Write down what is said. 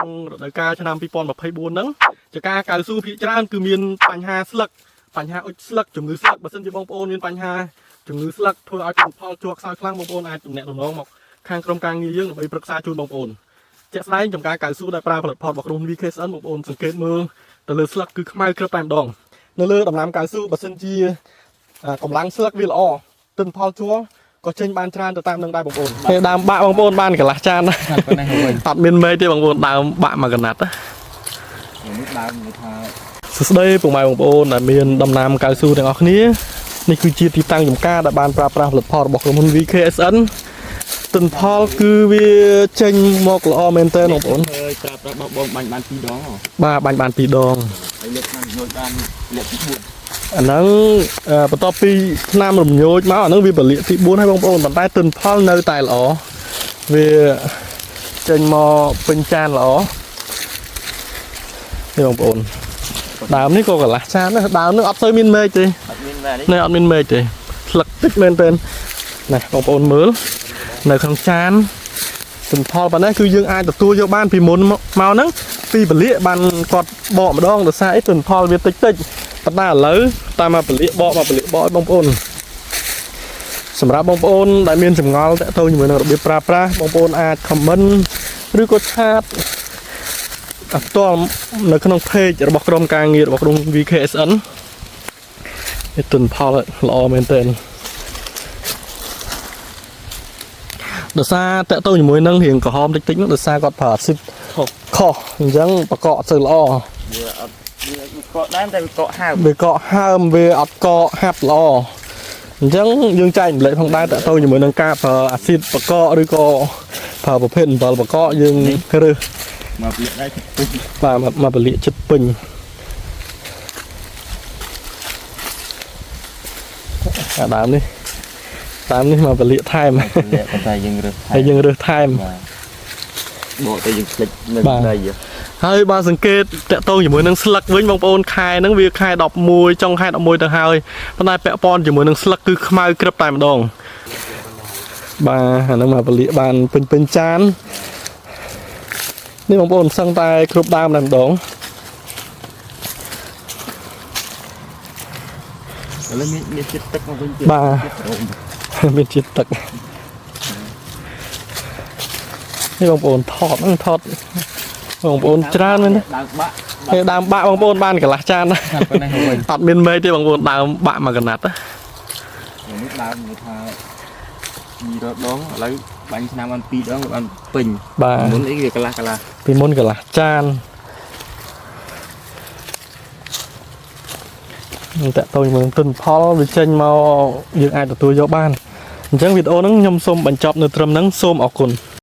ក្នុងរដូវកាលឆ្នាំ2024ហ្នឹងចការកៅស៊ូភាគច្រើនគឺមានបញ្ហាស្លឹកបញ្ហាអុចស្លឹកជំងឺស្លឹកបើសិនជាបងប្អូនមានបញ្ហាជំងឺស្លឹកធ្វើឲ្យផលផលជក់ខ្សោយខ្លាំងបងប្អូនអាចទំនាក់ទំនងមកខាងក្រុមការងារយើងដើម្បីប្រឹក្សាជូនបងប្អូនជាក់ស្ដែងចំការកៅស៊ូដែលប្រើផលិតផលរបស់ក្រុម VKSN បងប្អូនសង្កេតមើលទៅលើស្លឹកគឺខ្មៅក្រឹបតែម្ដងនៅលើដំណាំកៅស៊ូបើសិនជាកម្លាំងស្លឹកវាល្អទិន្នផលជួក៏ចេញបានច្រើនទៅតាមនឹងដែរបងប្អូនពេលដើមបាក់បងប្អូនបានកន្លះចានអត់មានមេឃទេបងប្អូនដើមបាក់មួយកណាត់នេះដើមថាសួស្តីពុកម៉ែបងប្អូនដែលមានដំណាំកៅស៊ូទាំងអស់គ្នានេះគឺជាទីតាំងចំការដែលបានប្រើប្រាស់ផលិតផលរបស់ក្រុមហ៊ុន VKSN ទិន្នផលគឺវាចេញមកល្អមែនតើបងប្អូនប្រើប្រាស់បោះបងបាញ់បាន2ដងបាទបាញ់បាន2ដងហើយលើកឆ្នាំញយបានលាក់ទី4អាហ្នឹងបន្ទាប់ពីឆ្នាំរំញោចមកអាហ្នឹងវាបលាកទី4ហើយបងប្អូនប៉ុន្តែទិន្នផលនៅតែល្អវាចេញមកពេញចានល្អនេះបងប្អូនដើមនេះក៏កន្លះចានដែរដើមនេះអត់សូវមានមេឃទេនេះអត់មានមេឃទេស្លឹកតិចមែនតើណាបងប្អូនមើលនៅក្នុងចានទិន្នផលប៉ុណ្ណេះគឺយើងអាចទទួលយកបានពីមុនមកហ្នឹងពីបលាកបានគាត់បកម្ដងដោយសារអីទិន្នផលវាតិចប៉ុន្តែឥឡូវតាមមកបលាកបកឲ្យបងប្អូនសម្រាប់បងប្អូនដែលមានចម្ងល់តាក់ទងជាមួយនឹងរបៀបប្រើប្រាស់បងប្អូនអាច comment ឬក៏ឆាតផ្ទាល់នៅក្នុង page របស់ក្រុមការងាររបស់ក្រុម VKSN នេះទិន្នផលល្អមែនទែនដោយសារតាក់ទងជាមួយនឹងរៀងក្រហមតិចនោះដោយសារគាត់ប្រើអាស៊ីតខុសអញ្ចឹងបកកអត់សូវល្អវាអត់វាកកដែរតែវាកកហើមវាអត់កកហាប់ល្អអញ្ចឹងយើងចែកម្លែកផងដែរតាក់ទងជាមួយនឹងការប្រើអាស៊ីតបកកឬក៏ប្រើប្រភេទអំបិលបកកយើងរើសមកបលាកដែរពេញបាទមកបលាកចិត្តពេញអាដើមនេះមកបលាកថែមប៉ុន្តែយើងរើសថែមបកទៅយើងភ្លេចនៅដីហើយបើសង្កេតតាក់ទងជាមួយនឹងស្លឹកវិញបងប្អូនខែហ្នឹងវាខែ11ចុងខែ11ទៅហើយប៉ុន្តែពាក់ព័ន្ធជាមួយនឹងស្លឹកគឺខ្មៅក្រឹបតែម្ដងបាទអាហ្នឹងមកបលាកបានពេញចាននេះបងប្អូនសឹងតែគ្រប់ដើមតែម្ដងឥឡូវមានជាតិទឹកមកវិញទៀតបាទមានជាតិទឹកនេះបងប្អូនថតបងប្អូនច្រើនមែនទេដើមបាក់បងប្អូនបានកន្លះចានអត់មានមេឃទេបងប្អូនដើមបាក់មួយកណាត់នេះដើមគេថា2ដងឥឡូវបាញ់ឆ្នាំបាន2ដងបានពេញបាទមុននេះវាកន្លះពីមុនកន្លះចានតាក់ទងជាមួយទិន្នផលវាចេញមកយើងអាចទទួលយកបានអញ្ចឹងវីដេអូហ្នឹងខ្ញុំសូមបញ្ចប់នៅត្រឹមហ្នឹងសូមអរគុណ